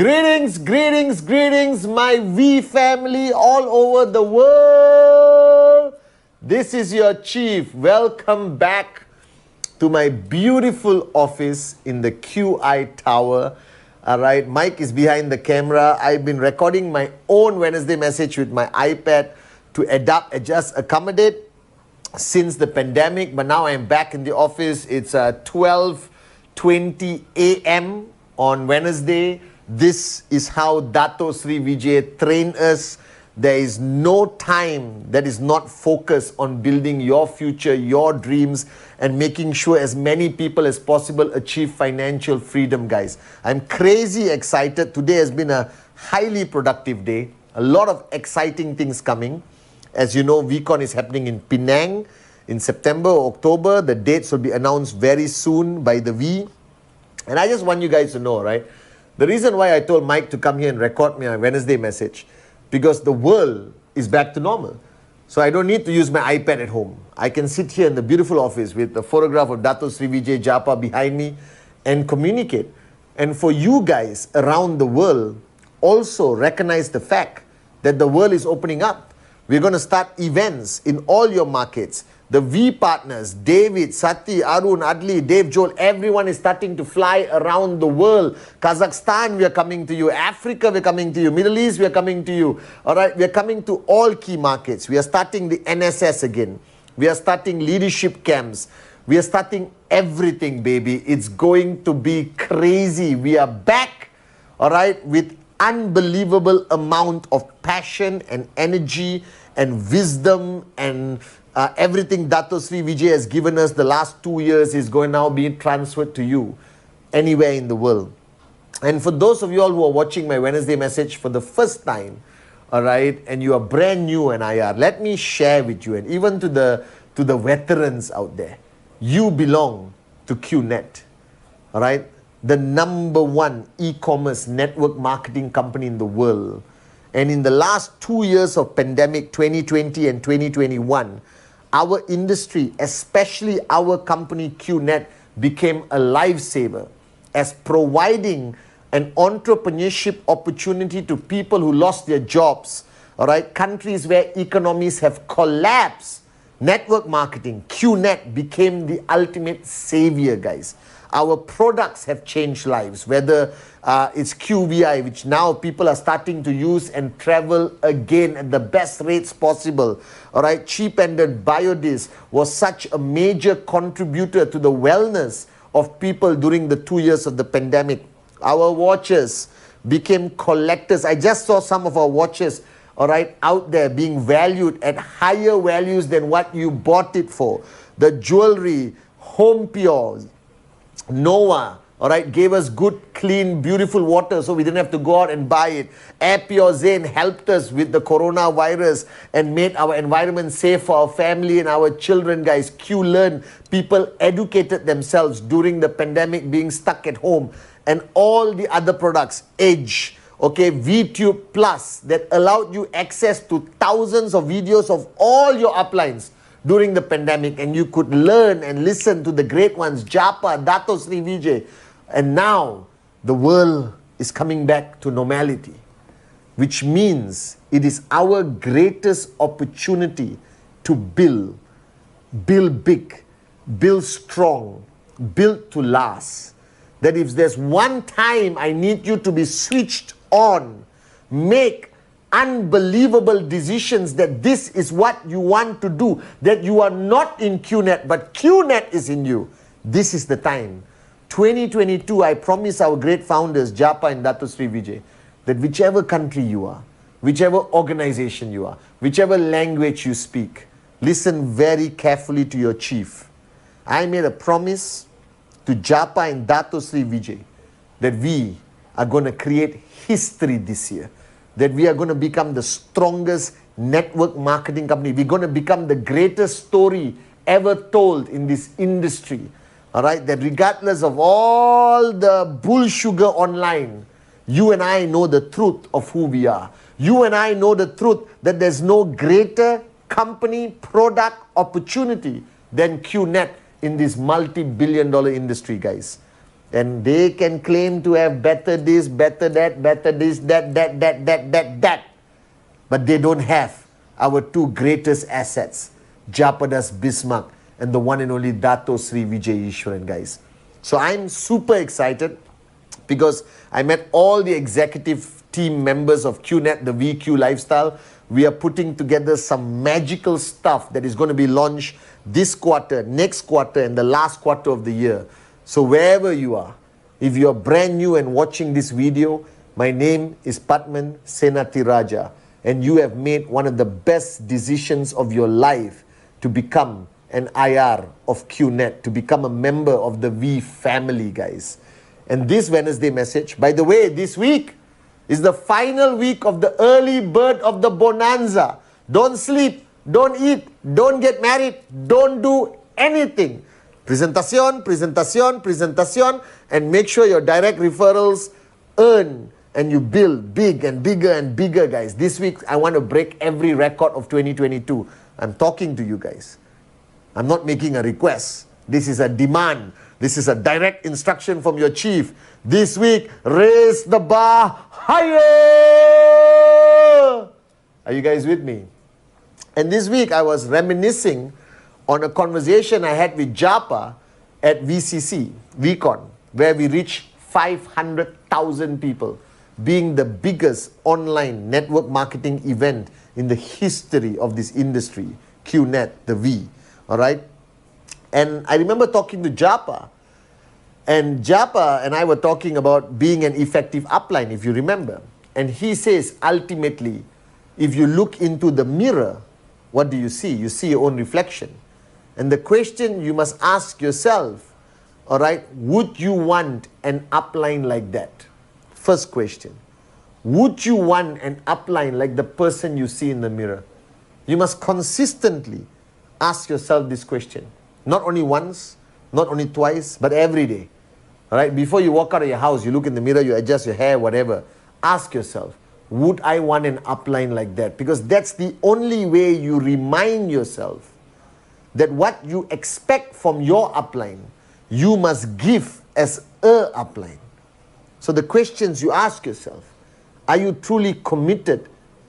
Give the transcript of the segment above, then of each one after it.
Greetings, greetings, greetings, my V family all over the world. This is your chief. Welcome back to my beautiful office in the QI Tower. All right, Mike is behind the camera. I've been recording my own Wednesday message with my iPad to adapt, adjust, accommodate since the pandemic. But now I'm back in the office. It's 12:20 a.m. on Wednesday. This is how Dato Sri Vijay trained us. There is no time that is not focused on building your future, your dreams, and making sure as many people as possible achieve financial freedom, guys. I'm crazy excited. Today has been a highly productive day. A lot of exciting things coming. As you know, VCon is happening in Penang in September or October. The dates will be announced very soon by the V. And I just want you guys to know, right? The reason why I told Mike to come here and record me a Wednesday message, because the world is back to normal. So I don't need to use my iPad at home. I can sit here in the beautiful office with the photograph of Dato Sri Vijay Japa behind me and communicate. And for you guys around the world, also recognize the fact that the world is opening up. We're going to start events in all your markets. The V partners, David, Sati, Arun, Adli, Dave, Joel, everyone is starting to fly around the world. Kazakhstan, we are coming to you. Africa, we're coming to you. Middle East, we are coming to you. All right, we are coming to all key markets. We are starting the NSS again. We are starting leadership camps. We are starting everything, baby. It's going to be crazy. We are back, all right, with unbelievable amount of passion and energy and wisdom and everything Dato Sri Vijay has given us the last 2 years is going to now be transferred to you anywhere in the world. And for those of you all who are watching my Wednesday message for the first time, all right, and you are brand new in IR, let me share with you, and even to the veterans out there, you belong to QNet, all right, the #1 e-commerce network marketing company in the world. And in the last 2 years of pandemic, 2020 and 2021, our industry, especially our company QNet, became a lifesaver as providing an entrepreneurship opportunity to people who lost their jobs, all right, countries where economies have collapsed. Network marketing, QNet, became the ultimate savior, guys. Our products have changed lives, whether it's QVI, which now people are starting to use and travel again at the best rates possible. All right, cheap-ended Biodis was such a major contributor to the wellness of people during the 2 years of the pandemic. Our watches became collectors. I just saw some of our watches, all right, out there being valued at higher values than what you bought it for. The jewelry, Home Pure, Noah, all right, gave us good, clean, beautiful water so we didn't have to go out and buy it. Air Pure Zen helped us with the coronavirus and made our environment safe for our family and our children, guys. QLearn, people educated themselves during the pandemic being stuck at home. And all the other products, Edge, okay, VTube Plus, that allowed you access to thousands of videos of all your uplines during the pandemic, and you could learn and listen to the great ones, Japa, Dato Sri Vijay. And now the world is coming back to normality, which means it is our greatest opportunity to build big, build strong, build to last. That if there's one time I need you to be switched on, make unbelievable decisions that this is what you want to do, that you are not in QNet, but QNet is in you. This is the time. 2022, I promise our great founders, Japa and Dato Sri Vijay, that whichever country you are, whichever organization you are, whichever language you speak, listen very carefully to your chief. I made a promise to Japa and Dato Sri Vijay that we are going to create history this year, that we are going to become the strongest network marketing company. We're going to become the greatest story ever told in this industry. All right, that regardless of all the bull sugar online, you and I know the truth of who we are. You and I know the truth that there's no greater company, product, opportunity than QNet in this multi-billion-dollar industry, guys. And they can claim to have better this, better that, better this, that. But they don't have our two greatest assets, Japadas Bismarck and the one and only Dato Sri Vijay Ishwaran, guys. So I'm super excited because I met all the executive team members of QNet, the VQ Lifestyle. We are putting together some magical stuff that is going to be launched this quarter, next quarter, and the last quarter of the year. So wherever you are, if you are brand new and watching this video, my name is Pathman Senathirajah, and you have made one of the best decisions of your life to become an IR of QNet, to become a member of the V family, guys. And this Wednesday message, by the way, this week is the final week of the early bird of the bonanza. Don't sleep, don't eat, don't get married, don't do anything. Presentación, presentación, presentación, and make sure your direct referrals earn and you build big and bigger, guys. This week, I want to break every record of 2022. I'm talking to you guys. I'm not making a request. This is a demand. This is a direct instruction from your chief. This week, raise the bar higher. Are you guys with me? And this week, I was reminiscing on a conversation I had with Japa at VCC, VCon, where we reached 500,000 people, being the biggest online network marketing event in the history of this industry, QNet, the V, all right? And I remember talking to Japa, and Japa and I were talking about being an effective upline, if you remember. And he says, ultimately, if you look into the mirror, what do you see? You see your own reflection. And the question you must ask yourself, all right, would you want an upline like that? First question. Would you want an upline like the person you see in the mirror? You must consistently ask yourself this question. Not only once, not only twice, but every day. All right? Before you walk out of your house, you look in the mirror, you adjust your hair, whatever. Ask yourself, would I want an upline like that? Because that's the only way you remind yourself that what you expect from your upline, you must give as a upline. So the questions you ask yourself, are you truly committed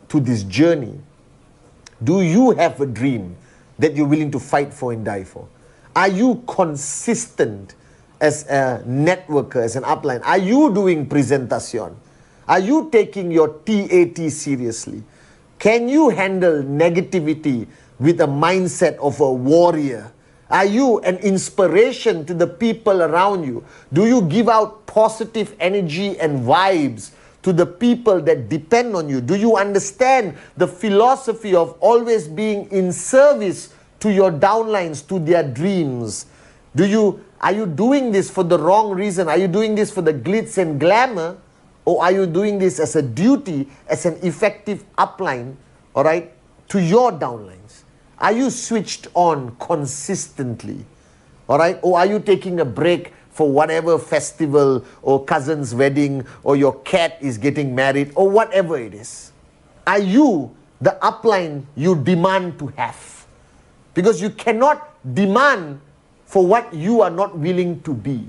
to this journey? Do you have a dream that you're willing to fight for and die for? Are you consistent as a networker, as an upline? Are you doing presentación? Are you taking your TAT seriously? Can you handle negativity with a mindset of a warrior? Are you an inspiration to the people around you? Do you give out positive energy and vibes to the people that depend on you? Do you understand the philosophy of always being in service to your downlines, to their dreams? Are you doing this for the wrong reason? Are you doing this for the glitz and glamour? Or are you doing this as a duty, as an effective upline, all right, to your downlines? Are you switched on consistently? All right? Or are you taking a break for whatever festival or cousin's wedding or your cat is getting married or whatever it is? Are you the upline you demand to have? Because you cannot demand for what you are not willing to be.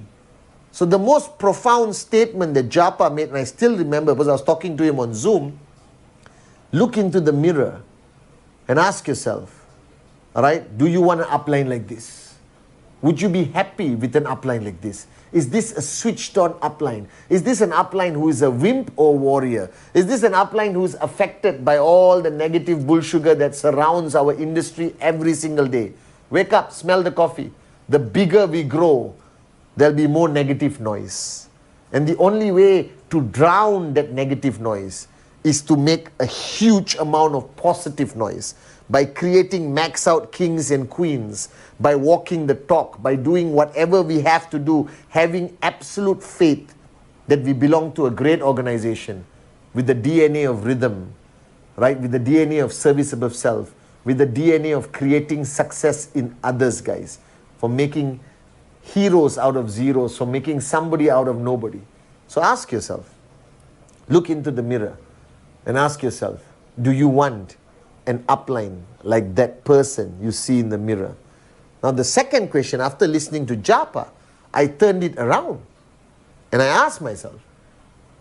So the most profound statement that Japa made, and I still remember because I was talking to him on Zoom, look into the mirror and ask yourself, all right, do you want an upline like this? Would you be happy with an upline like this? Is this a switched on upline? Is this an upline who is a wimp or warrior? Is this an upline who is affected by all the negative bull sugar that surrounds our industry every single day? Wake up, smell the coffee. The bigger we grow, there'll be more negative noise. And the only way to drown that negative noise is to make a huge amount of positive noise by creating max out kings and queens, by walking the talk, by doing whatever we have to do, having absolute faith that we belong to a great organization with the DNA of rhythm, right? With the DNA of service above self, with the DNA of creating success in others, guys, for making heroes out of zeros, for making somebody out of nobody. So ask yourself, look into the mirror and ask yourself, do you want an upline like that person you see in the mirror? Now the second question, after listening to Japa, I turned it around. And I ask myself,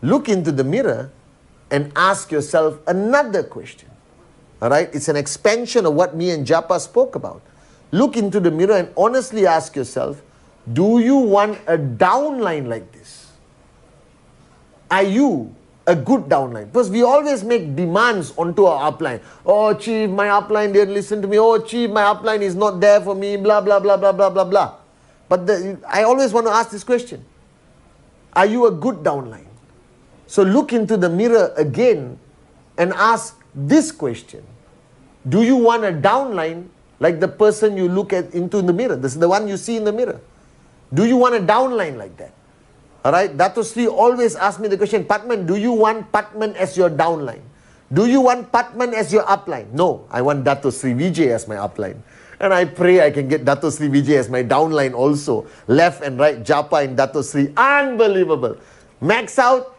look into the mirror and ask yourself another question. All right? It's an expansion of what me and Japa spoke about. Look into the mirror and honestly ask yourself, do you want a downline like this? Are you a good downline? Because we always make demands onto our upline. Oh, chief, my upline didn't listen to me. Oh, chief, my upline is not there for me. Blah, blah, blah, blah, blah, blah, blah. But I always want to ask this question. Are you a good downline? So look into the mirror again and ask this question. Do you want a downline like the person you look at into the mirror? This is the one you see in the mirror. Do you want a downline like that? Alright, Dato Sri always asks me the question, Pathman, do you want Pathman as your downline? Do you want Pathman as your upline? No, I want Dato Sri Vijay as my upline. And I pray I can get Dato Sri Vijay as my downline also. Left and right, Japa and Dato Sri. Unbelievable. Max out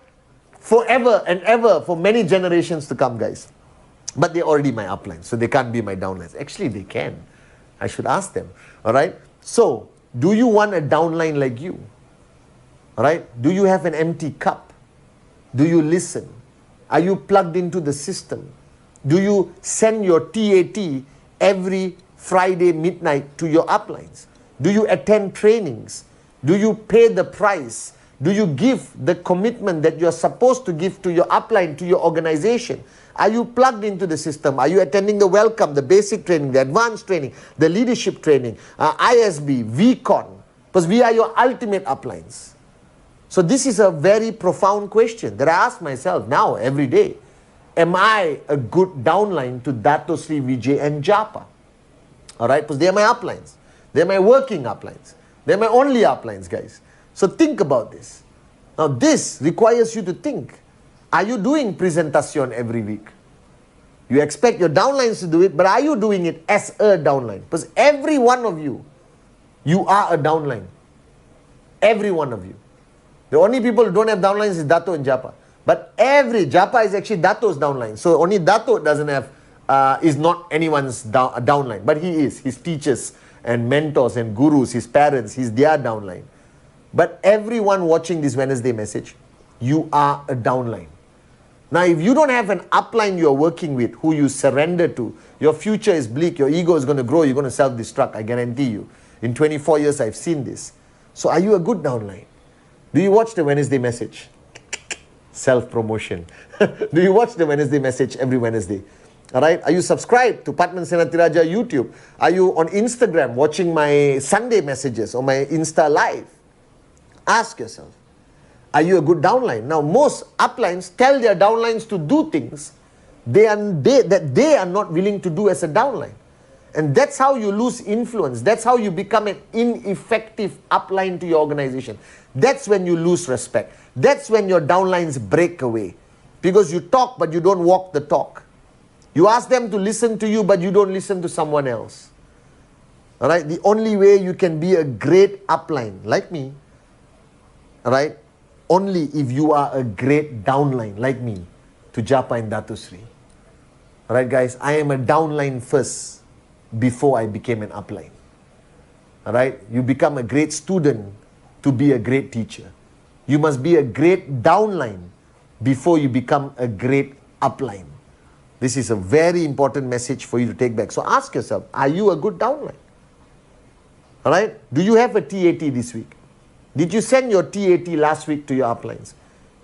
forever and ever for many generations to come, guys. But they're already my upline, so they can't be my downlines. Actually, they can. I should ask them. Alright, so do you want a downline like you? Alright, do you have an empty cup? Do you listen? Are you plugged into the system? Do you send your TAT every Friday midnight to your uplines? Do you attend trainings? Do you pay the price? Do you give the commitment that you're supposed to give to your upline, to your organization? Are you plugged into the system? Are you attending the welcome, the basic training, the advanced training, the leadership training, ISB, VCon? Because we are your ultimate uplines. So this is a very profound question that I ask myself now every day. Am I a good downline to Dato Sri Vijay and Japa? Alright, because they are my uplines. They are my working uplines. They are my only uplines, guys. So think about this. Now this requires you to think. Are you doing presentation every week? You expect your downlines to do it, but are you doing it as a downline? Because every one of you, you are a downline. Every one of you. The only people who don't have downlines is Dato and Japa. But Japa is actually Dato's downline. So only Dato doesn't have, is not anyone's downline. But he is. His teachers and mentors and gurus, his parents, he's their downline. But everyone watching this Wednesday message, you are a downline. Now, if you don't have an upline you're working with, who you surrender to, your future is bleak, your ego is going to grow, you're going to self-destruct, I guarantee you. In 24 years, I've seen this. So are you a good downline? Do you watch the Wednesday message? Self-promotion. Do you watch the Wednesday message every Wednesday? Alright? Are you subscribed to Pathman Senathirajah YouTube? Are you on Instagram watching my Sunday messages or my Insta Live? Ask yourself, are you a good downline? Now, most uplines tell their downlines to do things that they are not willing to do as a downline. And that's how you lose influence. That's how you become an ineffective upline to your organization. That's when you lose respect. That's when your downlines break away. Because you talk, but you don't walk the talk. You ask them to listen to you, but you don't listen to someone else. Alright? The only way you can be a great upline, like me, alright, only if you are a great downline, like me, to Japa and Dato Sri. Alright, guys, I am a downline first before I became an upline. Alright? You become a great student to be a great teacher. You must be a great downline before you become a great upline. This is a very important message for you to take back. So ask yourself, are you a good downline? Alright? Do you have a TAT this week? Did you send your TAT last week to your uplines?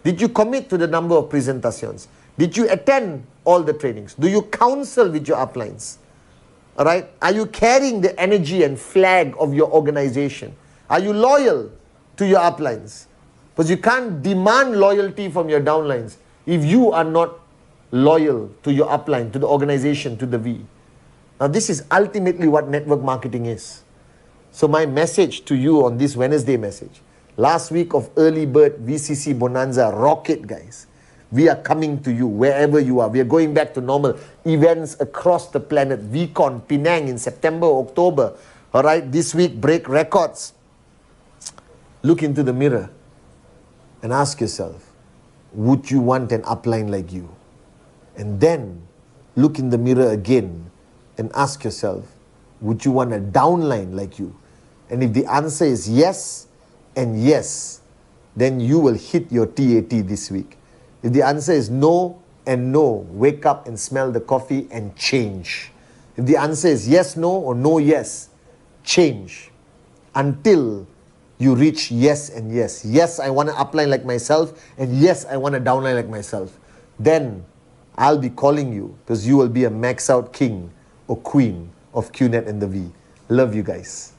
Did you commit to the number of presentations? Did you attend all the trainings? Do you counsel with your uplines? Alright? Are you carrying the energy and flag of your organization? Are you loyal to your uplines? Because you can't demand loyalty from your downlines if you are not loyal to your upline, to the organization, to the V. Now this is ultimately what network marketing is. So my message to you on this Wednesday message, last week of Early Bird VCC Bonanza, rocket, guys. We are coming to you wherever you are. We are going back to normal events across the planet. VCon, Penang in September, October. Alright, this week break records. Look into the mirror and ask yourself, would you want an upline like you? And then look in the mirror again and ask yourself, would you want a downline like you? And if the answer is yes and yes, then you will hit your TAT this week. If the answer is no and no, wake up and smell the coffee and change. If the answer is yes, no, or no, yes, change until you reach yes and yes. Yes, I want to upline like myself, and yes, I want to downline like myself. Then I'll be calling you, because you will be a max out king or queen of QNet and the V. Love you guys.